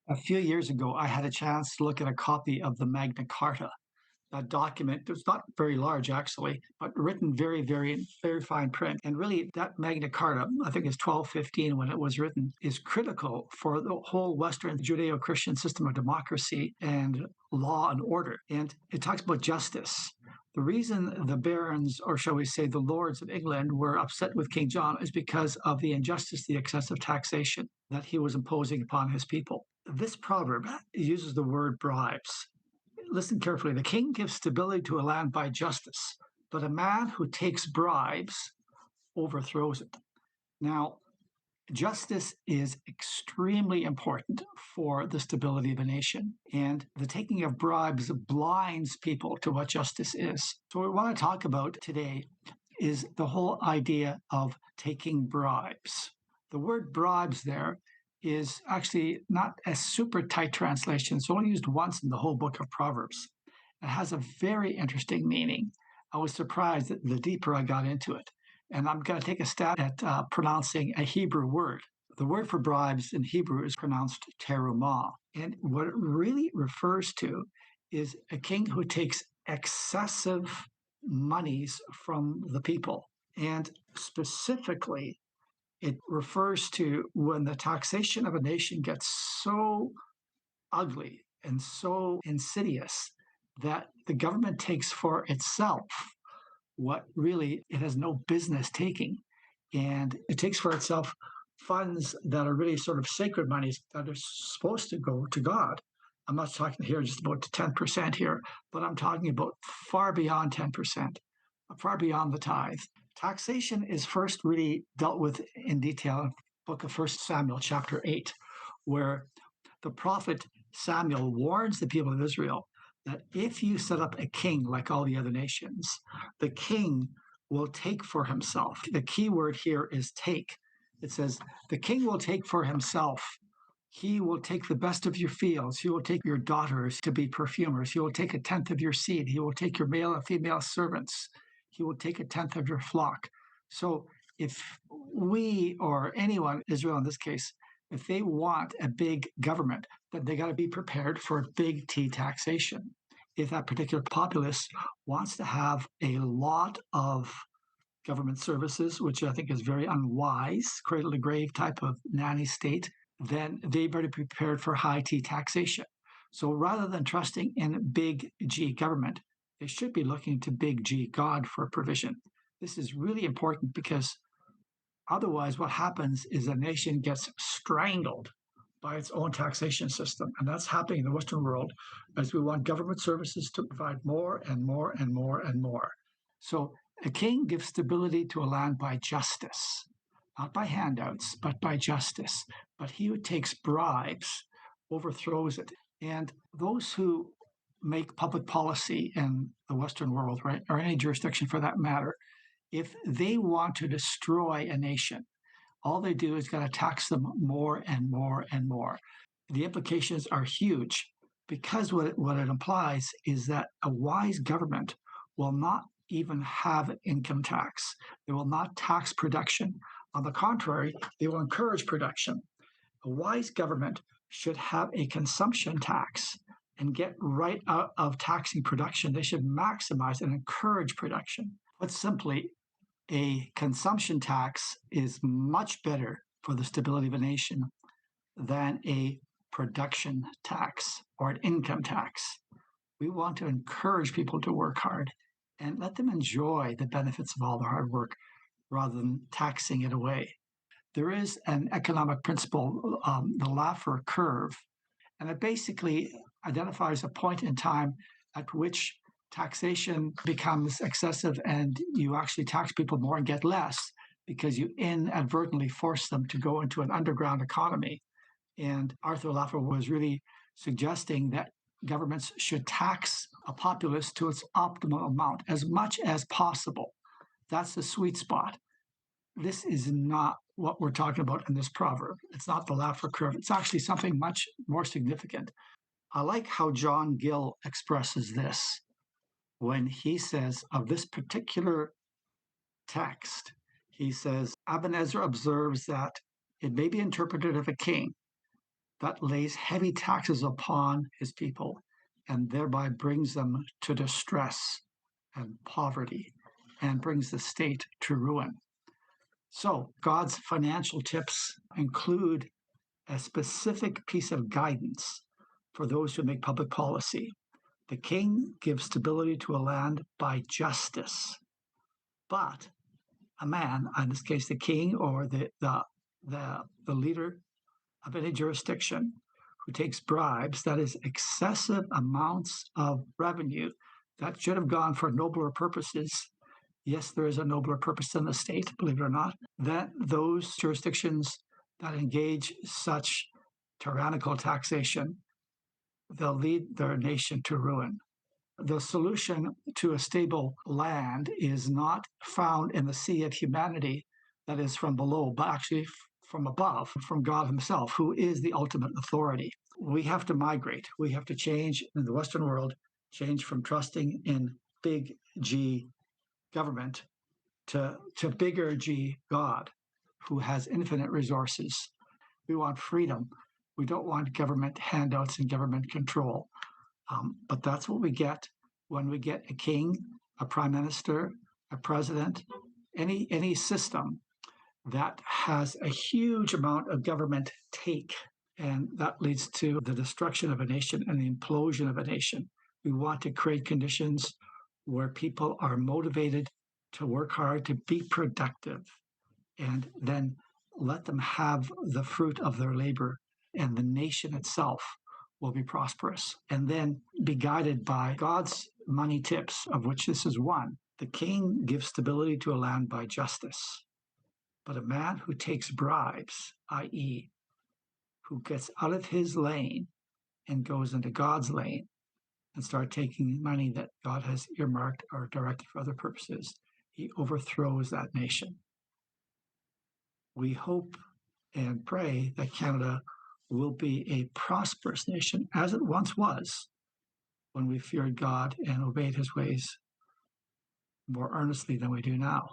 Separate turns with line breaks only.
A few years ago, I had a chance to look at a copy of the Magna Carta. That document, it's not very large actually, but written very, very fine print. And really, that Magna Carta, I think it's 1215 when it was written, is critical for the whole Western Judeo Christian system of democracy and law and order. And it talks about justice. The reason the barons, or shall we say the lords of England, were upset with King John is because of the injustice, the excessive taxation that he was imposing upon his people. This proverb uses the word bribes. Listen carefully. The king gives stability to a land by justice, but a man who takes bribes overthrows it. Now, justice is extremely important for the stability of a nation, and the taking of bribes blinds people to what justice is. So, what we want to talk about today is the whole idea of taking bribes. The word bribes there is actually not a super tight translation. It's only used once in the whole book of Proverbs. It has a very interesting meaning. I was surprised that the deeper I got into it. And I'm going to take a stab at pronouncing a Hebrew word. The word for bribes in Hebrew is pronounced terumah. And what it really refers to is a king who takes excessive monies from the people. And specifically, it refers to when the taxation of a nation gets so ugly and so insidious that the government takes for itself what really it has no business taking. And it takes for itself funds that are really sort of sacred monies that are supposed to go to God. I'm not talking here just about 10% here, but I'm talking about far beyond 10%, far beyond the tithe. Taxation is first really dealt with in detail in the book of 1 Samuel, chapter 8, where the prophet Samuel warns the people of Israel that if you set up a king like all the other nations, the king will take for himself. The key word here is take. It says, the king will take for himself. He will take the best of your fields. He will take your daughters to be perfumers. He will take a tenth of your seed. He will take your male and female servants. He will take a tenth of your flock. So if we, or anyone, Israel in this case, if they want a big government, then they got to be prepared for big T taxation. If that particular populace wants to have a lot of government services, which I think is very unwise, cradle to grave type of nanny state, then they better be prepared for high T taxation. So rather than trusting in big G government, they should be looking to big G God for provision. This is really important because otherwise, what happens is a nation gets strangled by its own taxation system. And that's happening in the Western world as we want government services to provide more and more and more and more. So a king gives stability to a land by justice, not by handouts, but by justice. But he who takes bribes overthrows it. And those who make public policy in the Western world, right, or any jurisdiction for that matter, if they want to destroy a nation, all they do is got to tax them more and more and more. The implications are huge because what it implies is that a wise government will not even have an income tax. They will not tax production. On the contrary, they will encourage production. A wise government should have a consumption tax and get right out of taxing production. They should maximize and encourage production. Put simply, a consumption tax is much better for the stability of a nation than a production tax or an income tax. We want to encourage people to work hard and let them enjoy the benefits of all the hard work rather than taxing it away. There is an economic principle, the Laffer curve, and it basically identifies a point in time at which taxation becomes excessive and you actually tax people more and get less because you inadvertently force them to go into an underground economy. And Arthur Laffer was really suggesting that governments should tax a populace to its optimal amount as much as possible. That's the sweet spot. This is not what we're talking about in this proverb. It's not the Laffer curve. It's actually something much more significant. I like how John Gill expresses this when he says of this particular text. He says, Ebenezer observes that it may be interpreted of a king that lays heavy taxes upon his people and thereby brings them to distress and poverty and brings the state to ruin. So, God's financial tips include a specific piece of guidance for those who make public policy. The king gives stability to a land by justice, but a man, in this case the king or the leader of any jurisdiction, who takes bribes, that is excessive amounts of revenue that should have gone for nobler purposes. Yes, there is a nobler purpose in the state, believe it or not, that those jurisdictions that engage such tyrannical taxation, they'll lead their nation to ruin. The solution to a stable land is not found in the sea of humanity that is from below, but actually from above, from God Himself, who is the ultimate authority. We have to migrate. We have to change in the Western world, change from trusting in big G government to bigger G God, who has infinite resources. We want freedom. We don't want government handouts and government control. But that's what we get when we get a king, a prime minister, a president, any system that has a huge amount of government take. And that leads to the destruction of a nation and the implosion of a nation. We want to create conditions where people are motivated to work hard, to be productive, and then let them have the fruit of their labor, and the nation itself will be prosperous, and then be guided by God's money tips, of which this is one. The king gives stability to a land by justice, but a man who takes bribes, i.e., who gets out of his lane and goes into God's lane and start taking money that God has earmarked or directed for other purposes, he overthrows that nation. We hope and pray that Canada will be a prosperous nation as it once was when we feared God and obeyed His ways more earnestly than we do now.